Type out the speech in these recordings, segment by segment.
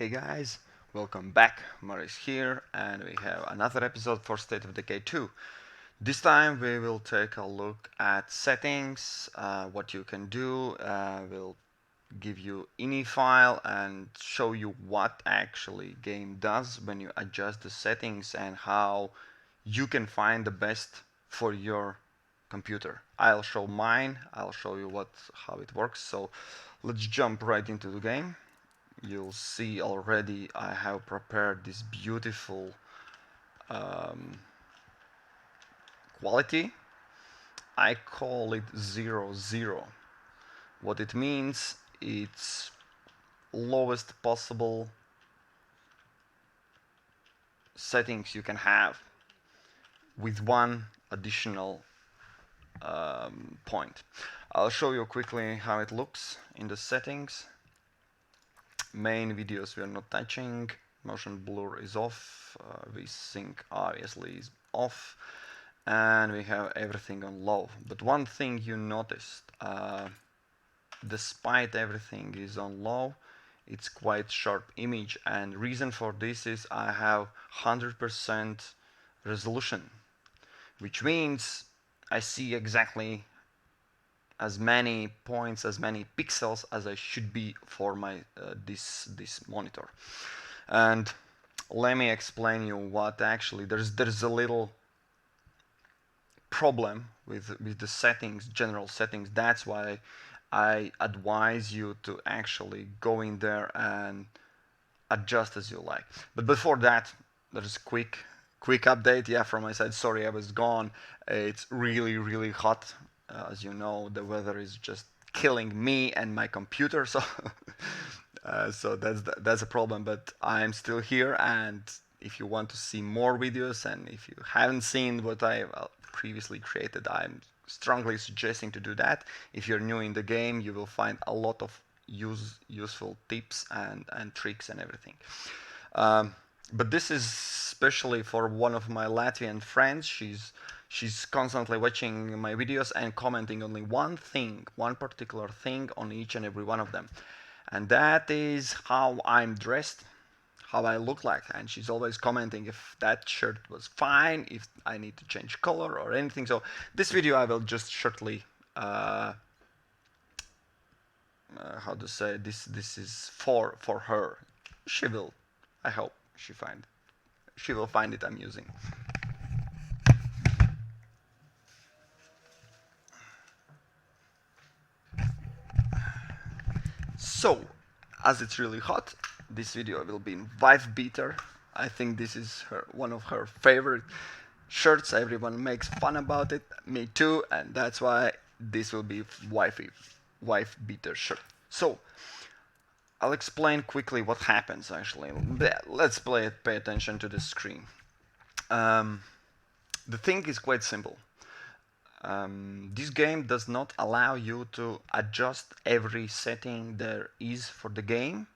Hey guys, welcome back. Maurice here, and we have another episode for State of Decay 2. This time we will take a look at settings, what you can do. We'll give you ini file and show you what actually game does when you adjust the settings and how you can find the best for your computer. I'll show mine. I'll show you how it works. So let's jump right into the game. You'll see already I have prepared this beautiful quality. I call it 0, 0. What it means, it's lowest possible settings you can have with one additional point. I'll show you quickly how it looks in the settings. Main videos we are not touching. Motion blur is off. VSync obviously is off, and we have everything on low. But one thing you noticed, despite everything is on low, it's quite sharp image, and reason for this is I have 100% resolution, which means I see exactly as many points, as many pixels as I should be for my this monitor. And let me explain you what actually there's a little problem with the settings, general settings. That's why I advise you to actually go in there and adjust as you like. But before that, there's a quick update. Yeah, from my side, sorry I was gone. It's really hot. As you know, the weather is just killing me and my computer, so so that's a problem. But I'm still here, and if you want to see more videos, and if you haven't seen what I previously created, I'm strongly suggesting to do that. If you're new in the game, you will find a lot of useful tips and tricks and everything. But this is especially for one of my Latvian friends. She's constantly watching my videos and commenting only one particular thing on each and every one of them. And that is how I'm dressed, how I look like. And she's always commenting if that shirt was fine, if I need to change color or anything. So this video I will just shortly, how to say, this is for her. She will, I hope she will find it amusing. So, as it's really hot, this video will be in wife beater. I think this is one of her favorite shirts. Everyone makes fun about it, me too, and that's why this will be wife beater shirt. So, I'll explain quickly what happens actually. Let's pay attention to the screen. The thing is quite simple. This game does not allow you to adjust every setting there is for the game.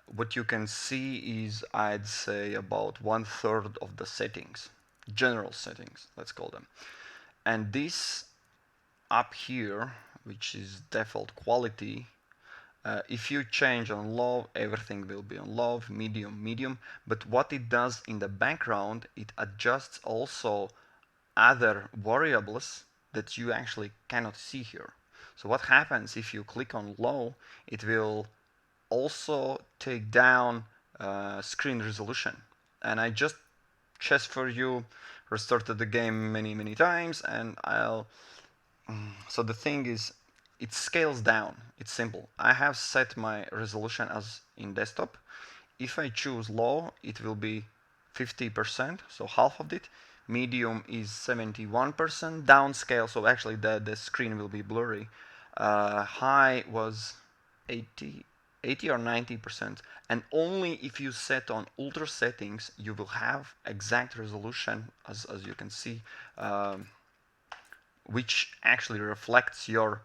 What you can see is, I'd say, about 1/3 of the settings, general settings, let's call them. And this up here, which is default quality, if you change on low, everything will be on low, medium. But what it does in the background, it adjusts also other variables that you actually cannot see here. So what happens if you click on low, it will also take down screen resolution. And I just for you, restarted the game many times, and so the thing is, it scales down. It's simple. I have set my resolution as in desktop. If I choose low, it will be 50%, so half of it. Medium is 71%, downscale, so actually the screen will be blurry. High was 80 or 90%, and only if you set on ultra settings you will have exact resolution, as you can see, which actually reflects your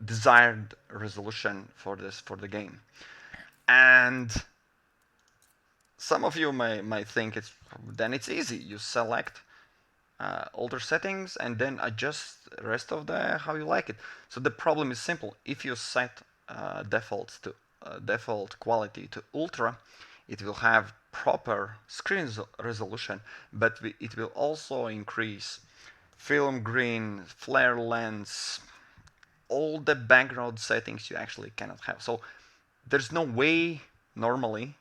desired resolution for the game. And some of you might think it's easy. You select older settings and then adjust the rest of how you like it. So the problem is simple. If you set defaults to default quality to ultra, it will have proper screen resolution, but it will also increase film grain, flare lengths, all the background settings you actually cannot have. So there's no way normally,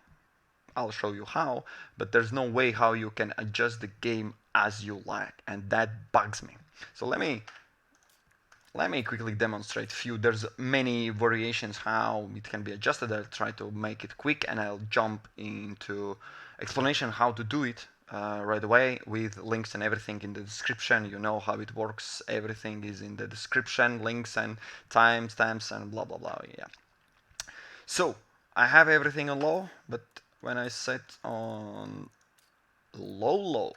I'll show you how, but there's no way how you can adjust the game as you like, and that bugs me. So let me quickly demonstrate few. There's many variations how it can be adjusted. I'll try to make it quick, and I'll jump into explanation how to do it right away with links and everything in the description. You know how it works. Everything is in the description, links and timestamps and blah blah blah. Yeah. So I have everything on low, but when I set on low,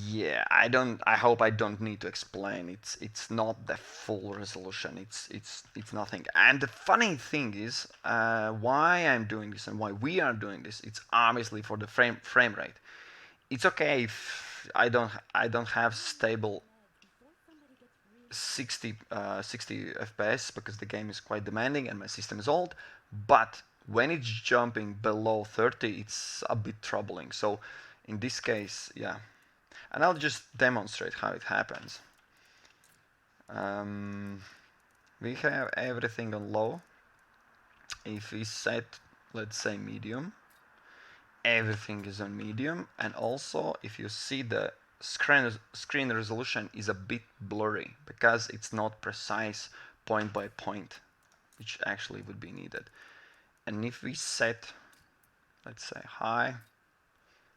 yeah, I hope I don't need to explain. It's not the full resolution. It's nothing. And the funny thing is, why I'm doing this and why we are doing this. It's obviously for the frame rate. It's okay if I don't have stable 60 FPS because the game is quite demanding and my system is old. But when it's jumping below 30, it's a bit troubling. So in this case, yeah. And I'll just demonstrate how it happens. We have everything on low. If we set, let's say, medium, everything is on medium. And also, if you see the screen resolution is a bit blurry because it's not precise point by point, which actually would be needed. And if we set, let's say, high,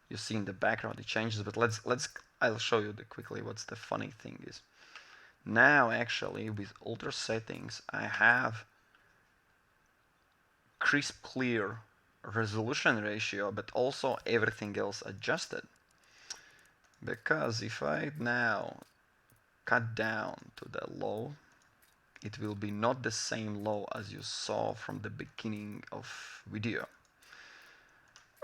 you see in the background it changes, but I'll show you quickly what's the funny thing is. Now actually with ultra settings I have crisp clear resolution ratio, but also everything else adjusted. Because if I now cut down to the low, it will be not the same low as you saw from the beginning of video,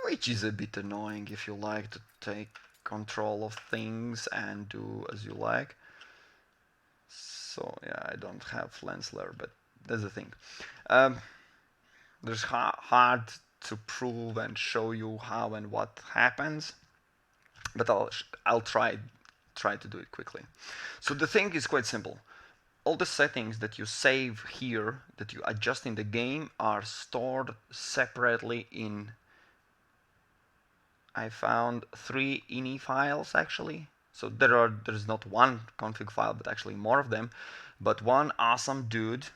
which is a bit annoying if you like to take control of things and do as you like. So yeah, I don't have lens layer, but that's the thing. There's hard to prove and show you how and what happens, but I'll try to do it quickly. So the thing is quite simple. All the settings that you save here, that you adjust in the game, are stored separately in, I found 3 ini files actually. So there's not one config file, but actually more of them. But one awesome dude.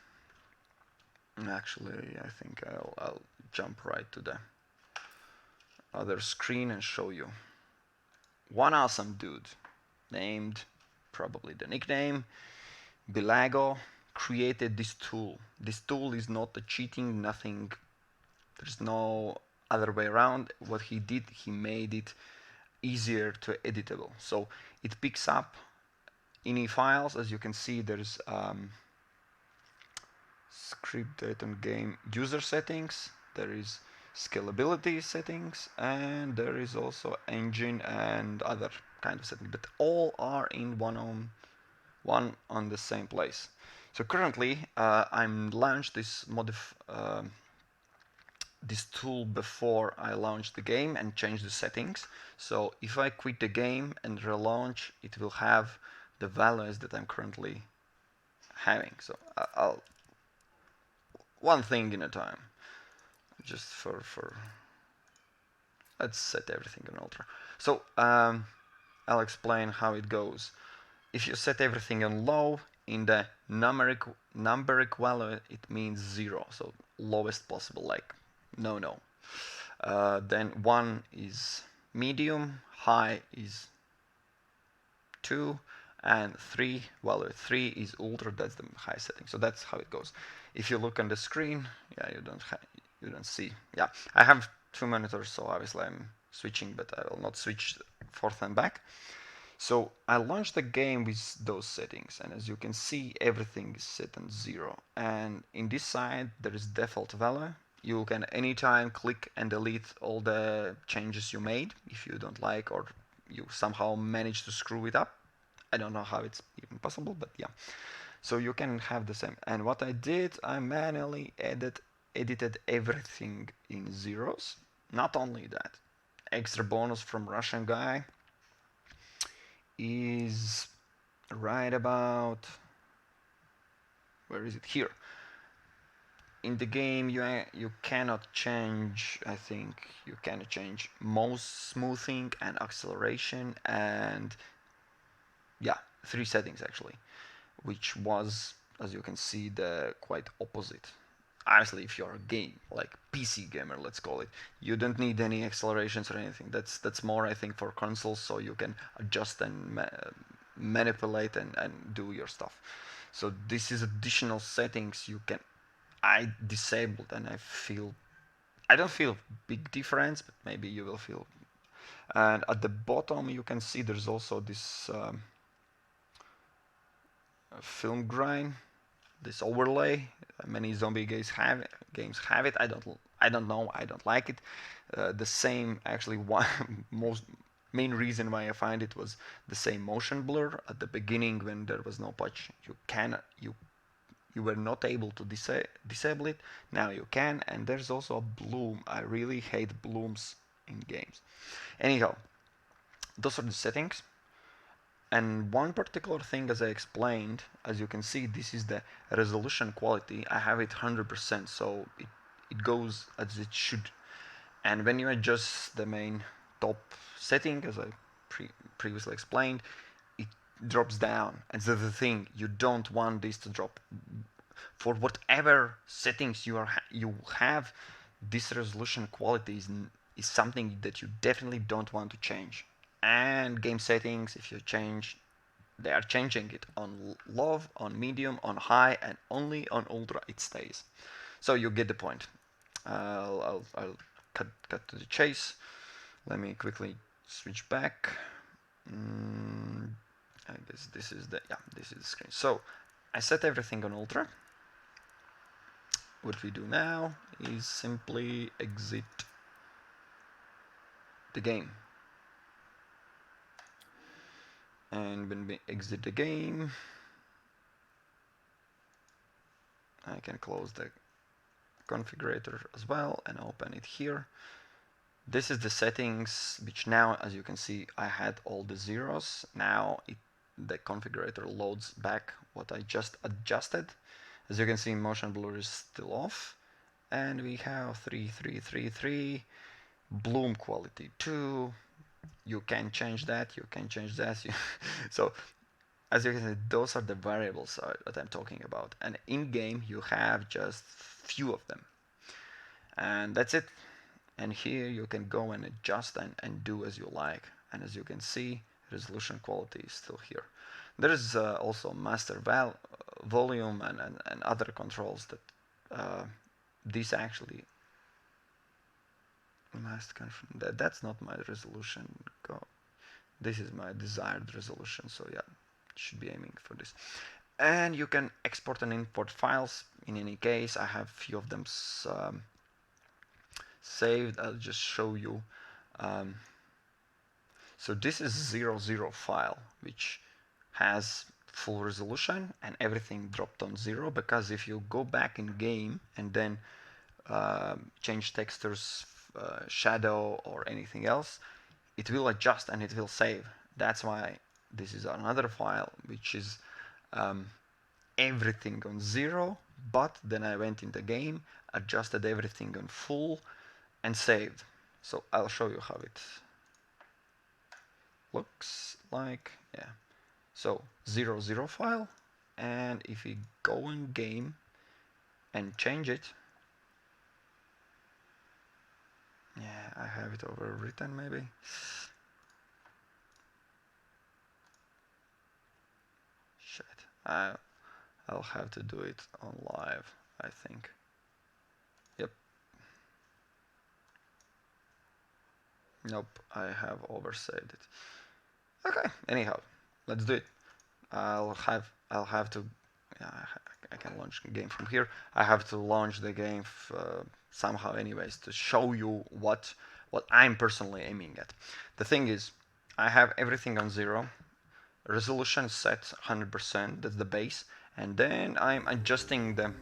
Actually, I think I'll jump right to the other screen and show you. One awesome dude named, probably the nickname, Bilago, created this tool. This tool is not a cheating, nothing. There's no other way around. What he did, he made it easier to editable. So it picks up ini files. As you can see, there's script date and game user settings, there is scalability settings, and there is also engine and other kind of settings, but all are in one on the same place. So currently I'm launched this this tool before I launch the game and change the settings. So if I quit the game and relaunch, it will have the values that I'm currently having. So I'll one thing in a time, just for let's set everything on ultra. So I'll explain how it goes. If you set everything on low, in the numeric value it means 0, so lowest possible, like no. Then 1 is medium, high is 2, and 3, value 3 is ultra, that's the high setting. So that's how it goes. If you look on the screen, yeah, you don't see. Yeah, I have 2 monitors, so obviously I'm switching, but I will not switch forth and back. So I launched the game with those settings, and as you can see, everything is set on 0. And in this side, there is default value. You can anytime click and delete all the changes you made if you don't like, or you somehow manage to screw it up. I don't know how it's even possible, but yeah. So you can have the same. And what I did, I manually edited everything in zeros. Not only that, extra bonus from Russian guy is right about, where is it, here. In the game you cannot change, I think you can change mouse smoothing and acceleration, and yeah, 3 settings actually, which was, as you can see, the quite opposite. Honestly, if you're a game like PC gamer, let's call it, you don't need any accelerations or anything. That's more, I think, for consoles, so you can adjust and manipulate and do your stuff. So this is additional settings you can. I disabled, and I don't feel big difference, but maybe you will feel. And at the bottom you can see there's also this film grind, this overlay. Many zombie games have it. I don't know. I don't like it. The same, actually, one most main reason why I find it was the same motion blur at the beginning when there was no patch. You were not able to disable it. Now you can, and there's also a bloom. I really hate blooms in games. Anyhow, those are the settings. And one particular thing, as I explained, as you can see, this is the resolution quality. I have it 100%, so it goes as it should. And when you adjust the main top setting, as I previously explained, it drops down. And that's the thing, you don't want this to drop. For whatever settings you have, this resolution quality is something that you definitely don't want to change. And game settings, if you change, they are changing it on low, on medium, on high, and only on ultra it stays. So you get the point. I'll cut to the chase. Let me quickly switch back. I guess this is the screen. So I set everything on ultra. What we do now is simply exit the game. And when we exit the game, I can close the configurator as well and open it here. This is the settings, which now, as you can see, I had all the zeros. Now the configurator loads back what I just adjusted. As you can see, motion blur is still off, and we have 3333, bloom quality 2. You can change that, you can change that. So as you can see, those are the variables that I'm talking about, and in game you have just few of them, and that's it. And here you can go and adjust and do as you like. And as you can see, resolution quality is still here. There is also master volume and other controls that this actually that's not my resolution. This is my desired resolution, so yeah, should be aiming for this. And you can export and import files. In any case, I have few of them saved. I'll just show you. So this is 00 file, which has full resolution and everything dropped on 0, because if you go back in game and then change textures, shadow or anything else, it will adjust and it will save. That's why this is another file which is everything on 0, but then I went in the game, adjusted everything on full and saved. So I'll show you how it looks like. Yeah, so 00 file, and if we go in game and change it, yeah, I have it overwritten maybe. Shit, I'll have to do it on live, I think. Yep. Nope, I have oversaved it. Okay, anyhow, let's do it. I'll have to, yeah, I can launch the game from here. I have to launch the game somehow anyways to show you what I'm personally aiming at. The thing is, I have everything on 0, resolution set 100%, that's the base, and then I'm adjusting the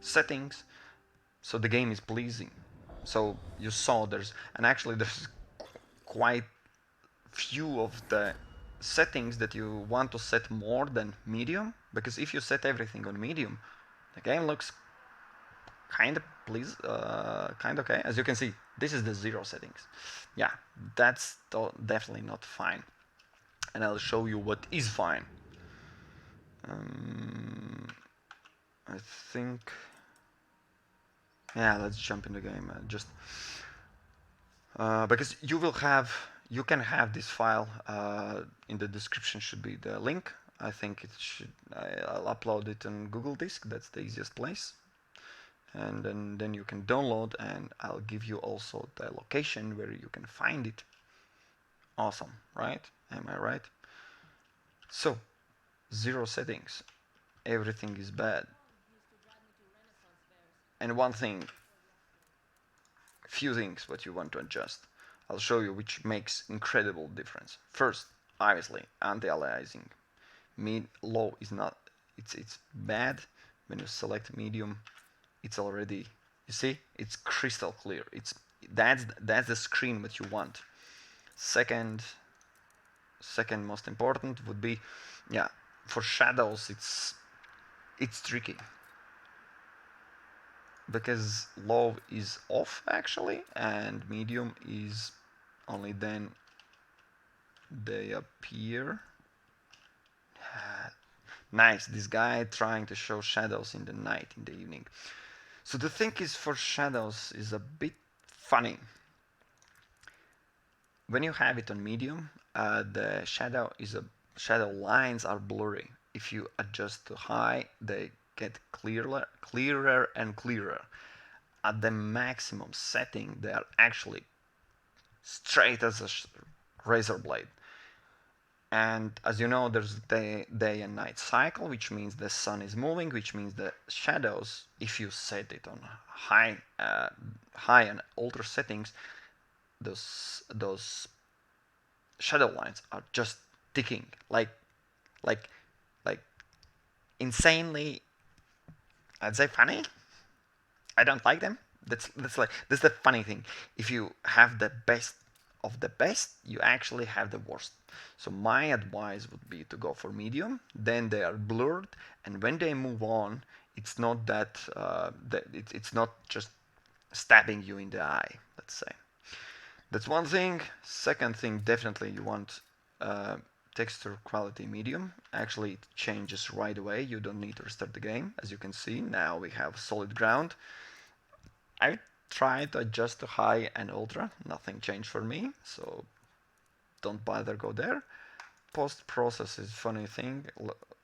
settings so the game is pleasing. So you saw and actually there's quite few of the settings that you want to set more than medium, because if you set everything on medium, the game looks kind of kind of okay. As you can see, this is the 0 settings. Yeah, that's definitely not fine, and I'll show you what is fine. I think, yeah, let's jump in the game. Just because you can have this file in the description should be the link. I think it should. I'll upload it on Google Disk. That's the easiest place, and then you can download, and I'll give you also the location where you can find it. Awesome, right? Am I right? So 0 settings, everything is bad. And one thing, few things what you want to adjust. I'll show you which makes incredible difference. First, obviously, anti-aliasing. Low is not, it's bad. When you select medium, it's already, you see, it's crystal clear. That's the screen that you want. Second most important would be, yeah, for shadows it's tricky, because low is off actually, and medium is only then they appear. Nice, this guy trying to show shadows in the night, in the evening. So the thing is, for shadows is a bit funny. When you have it on medium, the shadow lines are blurry. If you adjust to high, they get clearer and clearer. At the maximum setting, they are actually straight as a razor blade. And as you know, there's day and night cycle, which means the sun is moving, which means the shadows, if you set it on high and ultra settings, those shadow lines are just ticking like insanely, I'd say, funny. I don't like them. That's the funny thing. If you have the best of the best, you actually have the worst. So my advice would be to go for medium. Then they are blurred, and when they move on, it's not it's not just stabbing you in the eye. Let's say that's one thing. Second thing, definitely you want texture quality medium. Actually, it changes right away. You don't need to restart the game. As you can see, now we have solid ground. I tried to adjust to high and ultra. Nothing changed for me, so don't bother go there. Post-process is funny thing.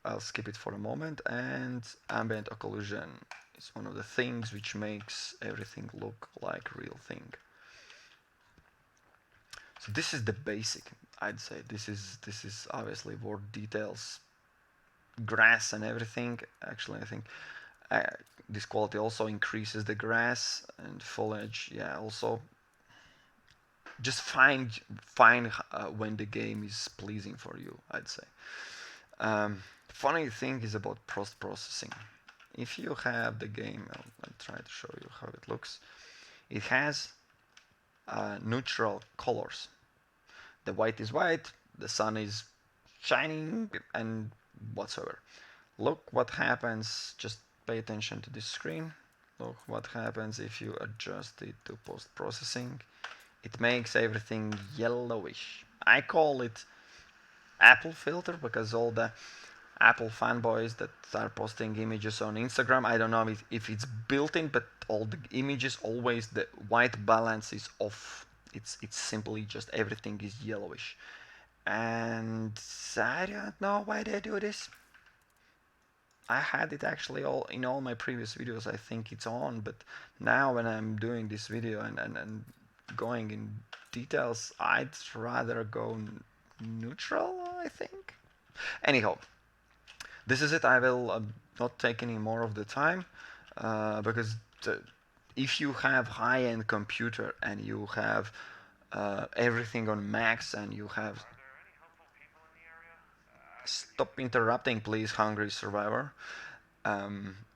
I'll skip it for a moment. And ambient occlusion is one of the things which makes everything look like real thing. So this is the basic, I'd say. This is obviously word details, grass and everything. Actually, I think this quality also increases the grass and foliage. Yeah, also just find when the game is pleasing for you, I'd say. Funny thing is about post-processing. If you have the game, I'll try to show you how it looks. It has neutral colors. The white is white, the sun is shining, and whatsoever. Look what happens, just pay attention to this screen. Look what happens if you adjust it to post-processing. It makes everything yellowish. I call it Apple filter because all the Apple fanboys that are posting images on Instagram, I don't know if it's built in, but all the images, always the white balance is off. It's simply just everything is yellowish. And I don't know why they do this. I had it actually all in all my previous videos. I think it's on, but now when I'm doing this video and going in details, I'd rather go neutral, I think. Anyhow, this is it. I will not take any more of the time because if you have high-end computer and you have everything on max and you have... Stop interrupting, please, Hungry Survivor.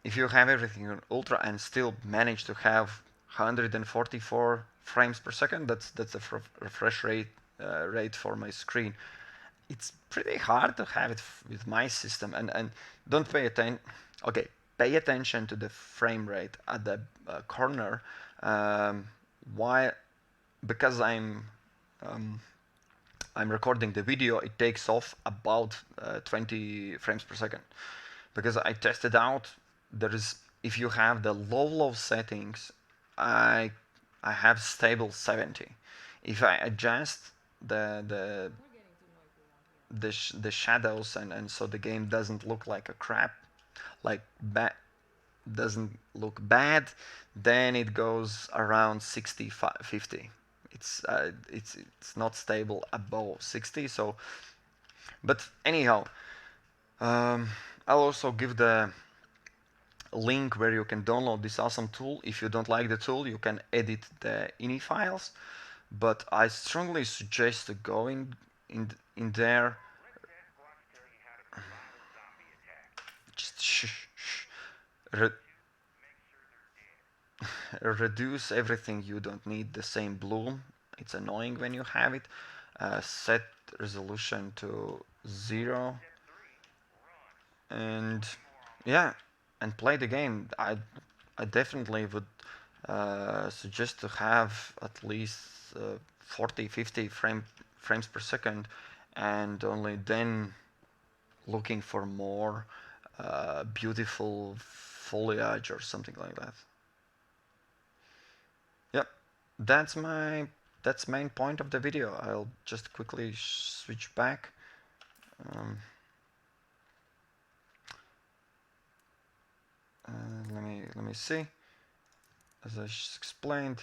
if you have everything on ultra and still manage to have 144 frames per second, that's a refresh rate for my screen. It's pretty hard to have it with my system, and don't pay attention. Okay, pay attention to the frame rate at the corner. Why? Because um, I'm recording the video, it takes off about 20 frames per second. Because I tested out, there is, if you have the low settings, I have stable 70. If I adjust the shadows and so the game doesn't look like a crap, like doesn't look bad, then it goes around 60 50. It's not stable above 60. So, but anyhow, I'll also give the link where you can download this awesome tool. If you don't like the tool, you can edit the ini files, but I strongly suggest to go in there. Just reduce everything you don't need. The same bloom, it's annoying when you have it. Set resolution to 0, and yeah, and play the game. I definitely would suggest to have at least 40 50 frames per second, and only then looking for more beautiful foliage or something like that. Yep, that's main point of the video. I'll just quickly switch back. Let me see. As I explained,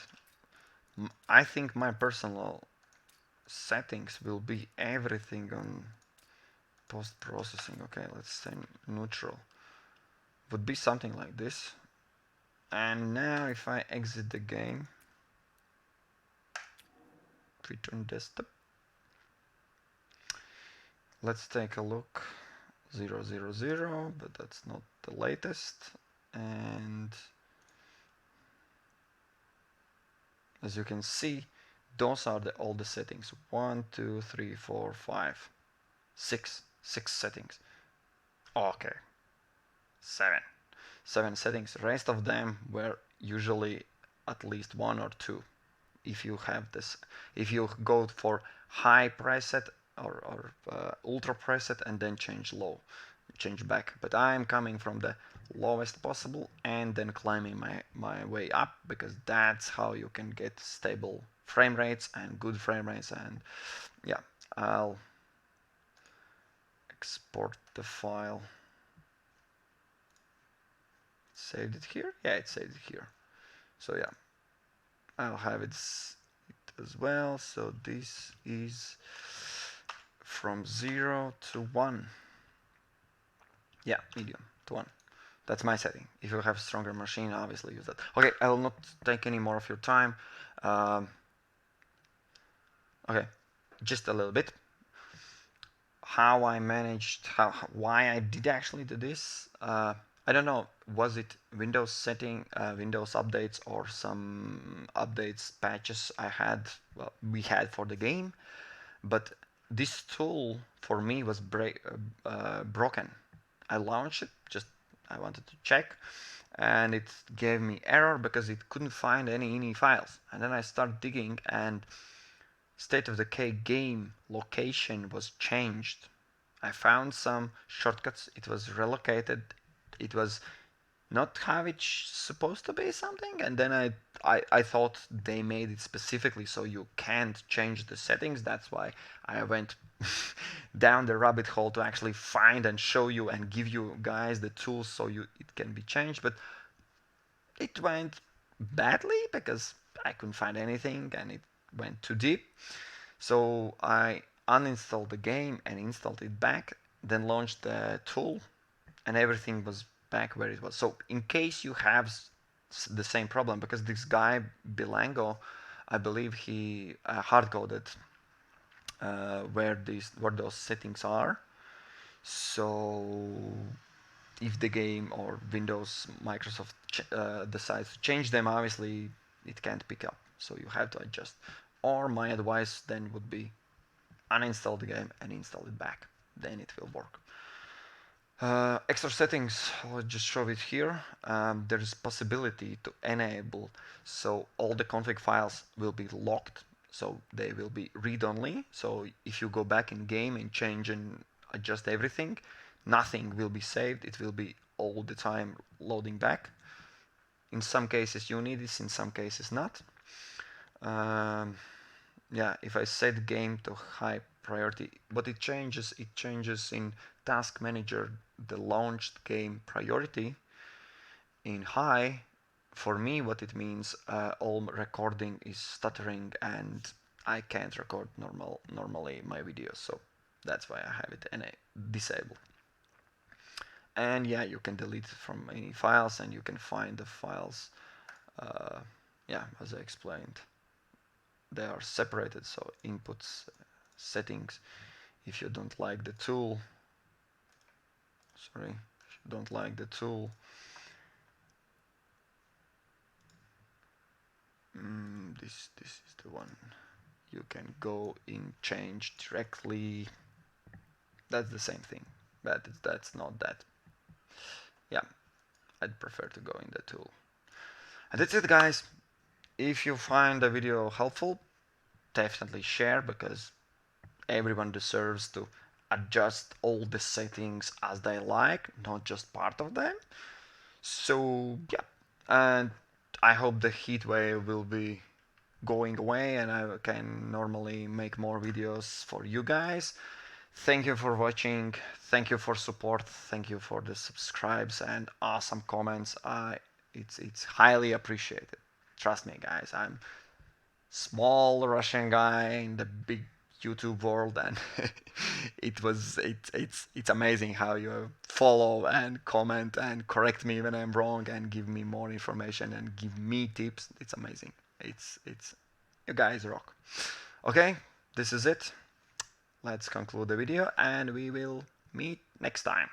I think my personal settings will be everything on post-processing. Okay, let's say neutral. Would be something like this. And now if I exit the game, return desktop, let's take a look. 000, but that's not the latest. And as you can see, those are all the settings. 1 2 3 4 5 6 settings. Okay, 7 settings. The rest of them were usually at least 1 or 2. If you have this, if you go for high preset or ultra preset and then change low, change back. But I'm coming from the lowest possible and then climbing my way up, because that's how you can get stable frame rates and good frame rates. And yeah, I'll export the file. Saved it here? Yeah, it saved it here. So yeah, I'll have it as well. So this is from 0 to 1. Yeah, medium to 1. That's my setting. If you have a stronger machine, obviously use that. Okay, I will not take any more of your time. Okay, just a little bit. How I managed, why I did actually do this. I don't know, was it Windows setting, Windows updates, or some updates, patches we had for the game. But this tool for me was broken. I launched it, I wanted to check, and it gave me error because it couldn't find any ini files. And then I started digging, and State of Decay game location was changed. I found some shortcuts. It was relocated. It was not how it's supposed to be something, and then I thought they made it specifically so you can't change the settings. That's why I went down the rabbit hole to actually find and show you and give you guys the tools so it can be changed. But it went badly because I couldn't find anything and it went too deep. So I uninstalled the game and installed it back, then launched the tool, and everything was back where it was. So in case you have the same problem, because this guy Bilago, I believe he hard-coded where those settings are. So if the game or Windows, Microsoft decides to change them, obviously it can't pick up, so you have to adjust. Or my advice then would be uninstall the game and install it back, then it will work. Extra settings, I'll just show it here. There is possibility to enable, so all the config files will be locked, so they will be read-only. So if you go back in game and change and adjust everything, nothing will be saved. It will be all the time loading back. In some cases you need this, in some cases not. Yeah, if I set game to high priority, what it changes in task manager, the launched game priority in high. For me, what it means, all recording is stuttering and I can't record normally my videos, so that's why I have it disabled. And yeah, you can delete from any files and you can find the files, yeah, as I explained. They are separated, so inputs, settings. If you don't like the tool, sorry, if you don't like the tool, this is the one. You can go in change directly. That's the same thing, but that's not that. Yeah, I'd prefer to go in the tool. And that's it, guys. If you find the video helpful, definitely share, because everyone deserves to adjust all the settings as they like, not just part of them. So yeah, and I hope the heat wave will be going away and I can normally make more videos for you guys. Thank you for watching, thank you for support, thank you for the subscribes and awesome comments. It's highly appreciated. Trust me, guys, I'm small Russian guy in the big YouTube world, and it's amazing how you follow and comment and correct me when I'm wrong and give me more information and give me tips. It's amazing. It's you guys rock. Okay, this is it. Let's conclude the video and we will meet next time.